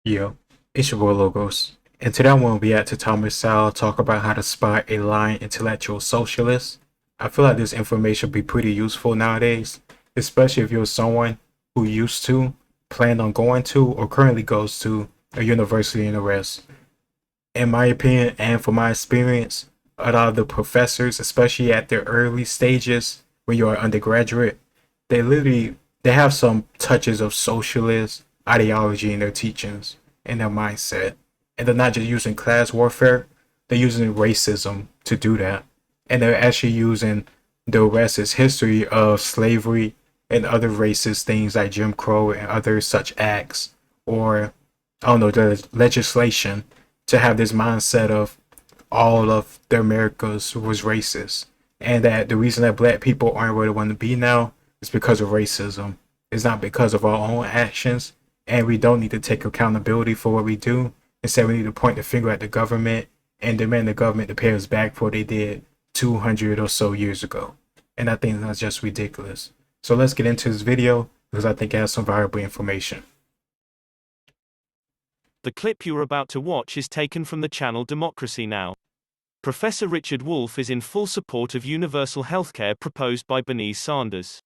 Yo, it's your boy Logos, and today I'm going to react to Thomas Sowell talk about how to spot a lying intellectual socialist. I feel like this information would be pretty useful nowadays, especially if you're someone who used to, plan on going to, or currently goes to a university in the West. In my opinion, and from my experience, a lot of the professors, especially at their early stages when you're an undergraduate, they have some touches of socialist ideology in their teachings and their mindset. And they're not just using class warfare, they're using racism to do that. And they're actually using the racist history of slavery and other racist things like Jim Crow and other such acts, or I don't know, the legislation, to have this mindset of all of the Americas was racist. And that the reason that black people aren't where they want to be now is because of racism. It's not because of our own actions. And we don't need to take accountability for what we do. Instead, we need to point the finger at the government and demand the government to pay us back for what they did 200 or so years ago. And I think that's just ridiculous. So let's get into this video because I think it has some valuable information. The clip you are about to watch is taken from the channel Democracy Now! Professor Richard Wolff is in full support of universal healthcare proposed by Bernie Sanders.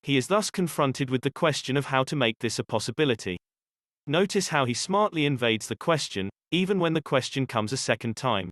He is thus confronted with the question of how to make this a possibility. Notice how he smartly invades the question, even when the question comes a second time.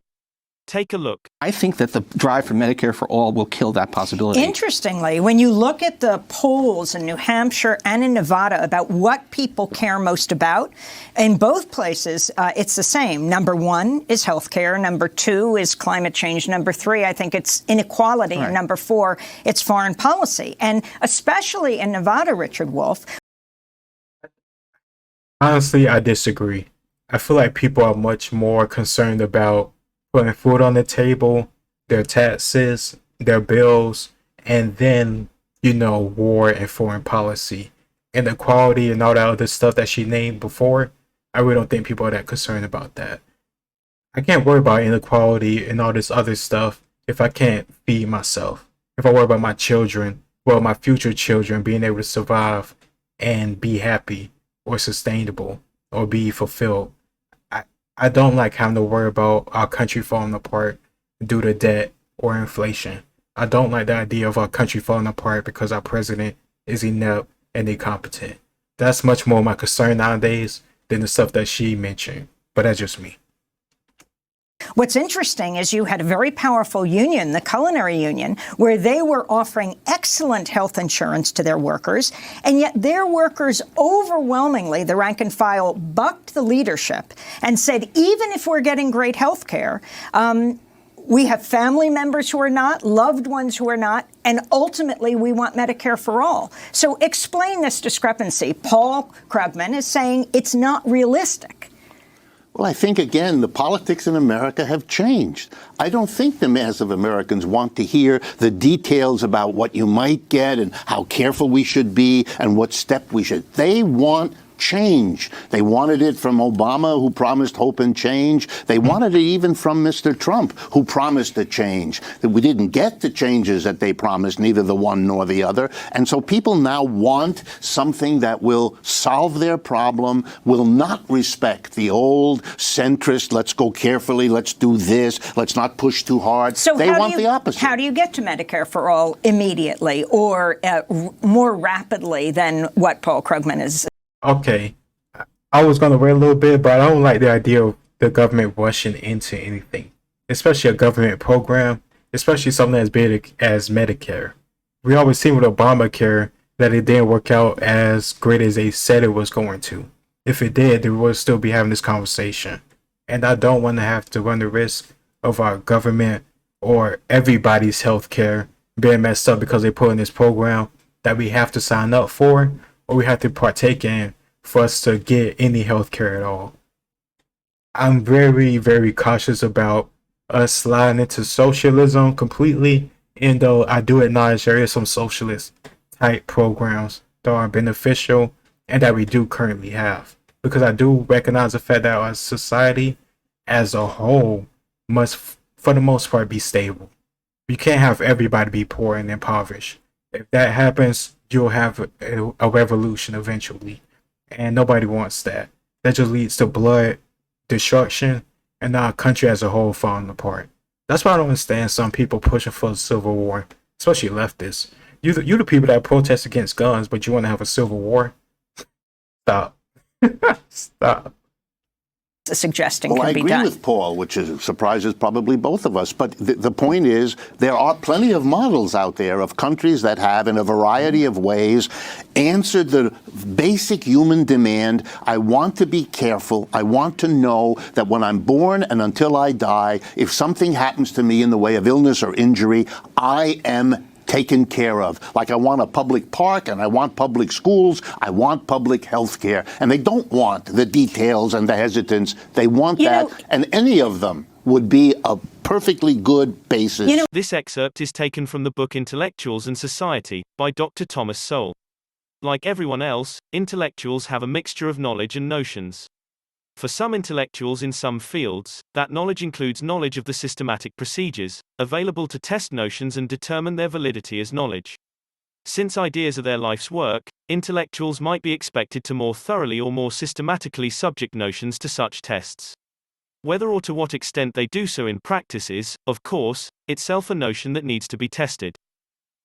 Take a look. I think that the drive for Medicare for all will kill that possibility. Interestingly, when you look at the polls in New Hampshire and in Nevada about what people care most about, in both places, it's the same. Number one is health care. Number two is climate change. Number three, I think it's inequality. Right. And number four, it's foreign policy. And especially in Nevada, Richard Wolff. Honestly, I disagree. I feel like people are much more concerned about putting food on the table, their taxes, their bills, and then, war and foreign policy. Inequality and all that other stuff that she named before, I really don't think people are that concerned about that. I can't worry about inequality and all this other stuff if I can't feed myself. If I worry about my children, well, my future children being able to survive and be happy or sustainable or be fulfilled. I don't like having to worry about our country falling apart due to debt or inflation. I don't like the idea of our country falling apart because our president is inept and incompetent. That's much more my concern nowadays than the stuff that she mentioned. But that's just me. What's interesting is you had a very powerful union, the culinary union, where they were offering excellent health insurance to their workers, and yet their workers overwhelmingly, the rank and file, bucked the leadership and said, even if we're getting great health care, we have family members who are not, loved ones who are not, and ultimately we want Medicare for all. So explain this discrepancy. Paul Krugman is saying it's not realistic. Well, I think, again, the politics in America have changed. I don't think the mass of Americans want to hear the details about what you might get and how careful we should be and what step we should. They want change. They wanted it from Obama, who promised hope and change. They wanted it even from Mr. Trump, who promised a change. That we didn't get the changes that they promised, neither the one nor the other. And so people now want something that will solve their problem, will not respect the old centrist, let's go carefully, let's do this, let's not push too hard. So they want the opposite. How do you get to Medicare for all immediately or more rapidly than what Paul Krugman is? Okay, I was going to wait a little bit, but I don't like the idea of the government rushing into anything, especially a government program, especially something as big as Medicare. We always see with Obamacare that it didn't work out as great as they said it was going to. If it did, they would still be having this conversation. And I don't want to have to run the risk of our government or everybody's health care being messed up because they put in this program that we have to sign up for or we have to partake in for us to get any health care at all. I'm very, very cautious about us sliding into socialism completely, and though I do acknowledge there is some socialist type programs that are beneficial and that we do currently have. Because I do recognize the fact that our society as a whole must, for the most part, be stable. You can't have everybody be poor and impoverished. If that happens, you'll have a revolution eventually, and nobody wants that. that just leads to blood, destruction, and our country as a whole falling apart. That's why I don't understand some people pushing for a civil war, especially leftists. You the people that protest against guns, but you want to have a civil war? Stop. Stop. Suggesting Well, can I be agree done. with Paul, which surprises probably both of us. But the point is, there are plenty of models out there of countries that have, in a variety of ways, answered the basic human demand. I want to be careful. I want to know that when I'm born and until I die, if something happens to me in the way of illness or injury, I am taken care of. Like I want a public park and I want public schools. I want public health care. And they don't want the details and the hesitance. They want that. And any of them would be a perfectly good basis. This excerpt is taken from the book Intellectuals and Society by Dr. Thomas Sowell. Like everyone else, intellectuals have a mixture of knowledge and notions. For some intellectuals in some fields, that knowledge includes knowledge of the systematic procedures available to test notions and determine their validity as knowledge. Since ideas are their life's work, intellectuals might be expected to more thoroughly or more systematically subject notions to such tests. Whether or to what extent they do so in practice is, of course, itself a notion that needs to be tested.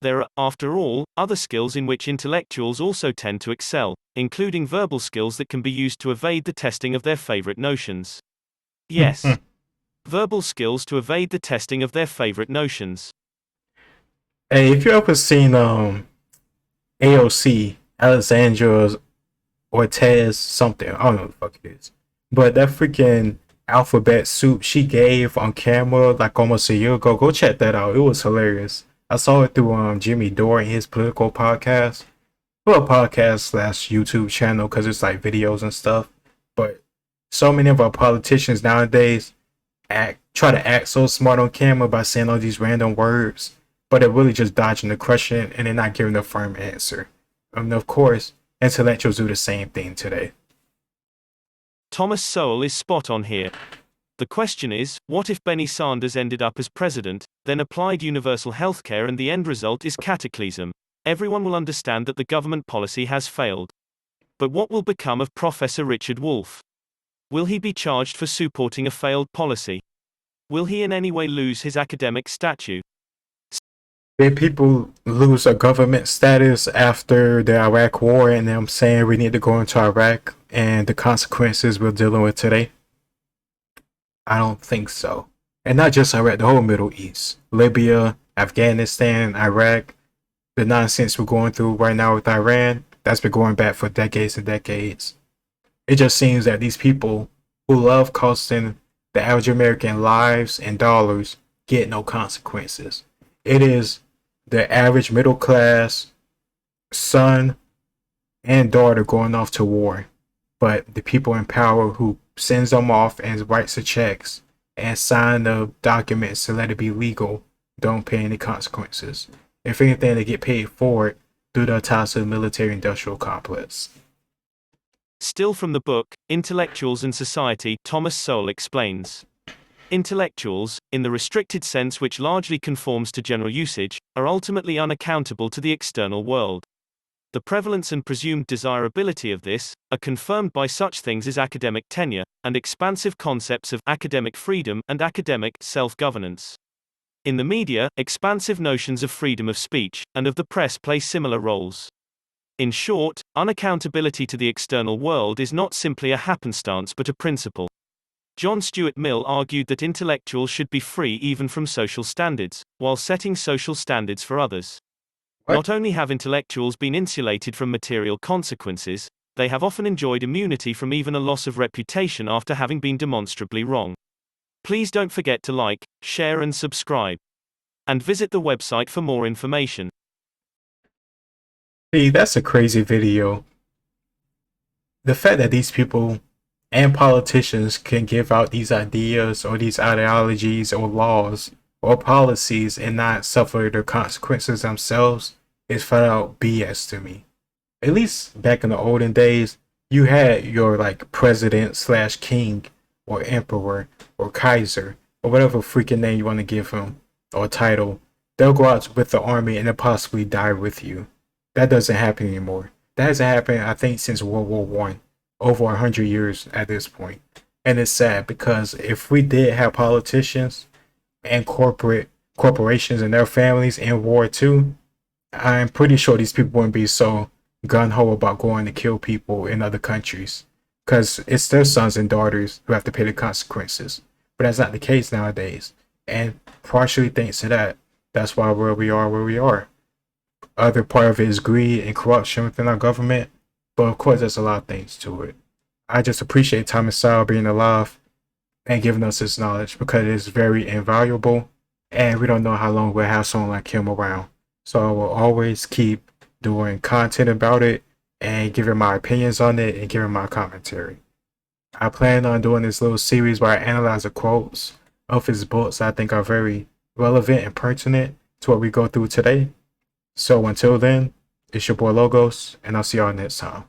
There are, after all, other skills in which intellectuals also tend to excel, including verbal skills that can be used to evade the testing of their favorite notions. Yes. Verbal skills to evade the testing of their favorite notions. Hey, if you ever seen AOC, Alexandra Ortiz something, I don't know what the fuck it is, but that freaking alphabet soup she gave on camera like almost a year ago, go check that out. It was hilarious. I saw it through Jimmy Dore and his political podcast. Well, podcast slash YouTube channel because it's like videos and stuff. But so many of our politicians nowadays try to act so smart on camera by saying all these random words, but they're really just dodging the question and they're not giving a firm answer. And of course, intellectuals do the same thing today. Thomas Sowell is spot on here. The question is, what if Bernie Sanders ended up as president, then applied universal healthcare and the end result is cataclysm? Everyone will understand that the government policy has failed. But what will become of Professor Richard Wolff? Will he be charged for supporting a failed policy? Will he in any way lose his academic stature? Did people lose a government status after the Iraq war and them saying we need to go into Iraq and the consequences we're dealing with today? I don't think so. And not just Iraq, the whole Middle East. Libya, Afghanistan, Iraq. The nonsense we're going through right now with Iran, that's been going back for decades and decades. It just seems that these people who love costing the average American lives and dollars get no consequences. It is the average middle class son and daughter going off to war. But the people in power who sends them off and writes the checks and sign the documents to let it be legal don't pay any consequences. If anything, they get paid for it through the ties to the military-industrial complex. Still from the book, Intellectuals and Society, Thomas Sowell explains. Intellectuals, in the restricted sense which largely conforms to general usage, are ultimately unaccountable to the external world. The prevalence and presumed desirability of this are confirmed by such things as academic tenure, and expansive concepts of academic freedom and academic self-governance. In the media, expansive notions of freedom of speech and of the press play similar roles. In short, unaccountability to the external world is not simply a happenstance but a principle. John Stuart Mill argued that intellectuals should be free even from social standards, while setting social standards for others. Not only have intellectuals been insulated from material consequences, they have often enjoyed immunity from even a loss of reputation after having been demonstrably wrong. Please don't forget to like, share and subscribe. And visit the website for more information. See, that's a crazy video. The fact that these people and politicians can give out these ideas or these ideologies or laws or policies and not suffer the consequences themselves is flat out BS to me. At least back in the olden days, you had your like president slash king or emperor or Kaiser or whatever freaking name you want to give him or title. They'll go out with the army and they'll possibly die with you. That doesn't happen anymore. That hasn't happened, I think, since World War I. over 100 years at this point. And it's sad because if we did have politicians and corporations and their families in war too, I'm pretty sure these people wouldn't be so gun-ho about going to kill people in other countries, because it's their sons and daughters who have to pay the consequences. But that's not the case nowadays, and partially thanks to that's why where we are. Other part of it is greed and corruption within our government, but of course there's a lot of things to it. I just appreciate Thomas Sowell being alive and giving us this knowledge, because it is very invaluable, and we don't know how long we'll have someone like him around. So I will always keep doing content about it and giving my opinions on it and giving my commentary. I plan on doing this little series where I analyze the quotes of his books I think are very relevant and pertinent to what we go through today. So until then, it's your boy Logos, and I'll see y'all next time.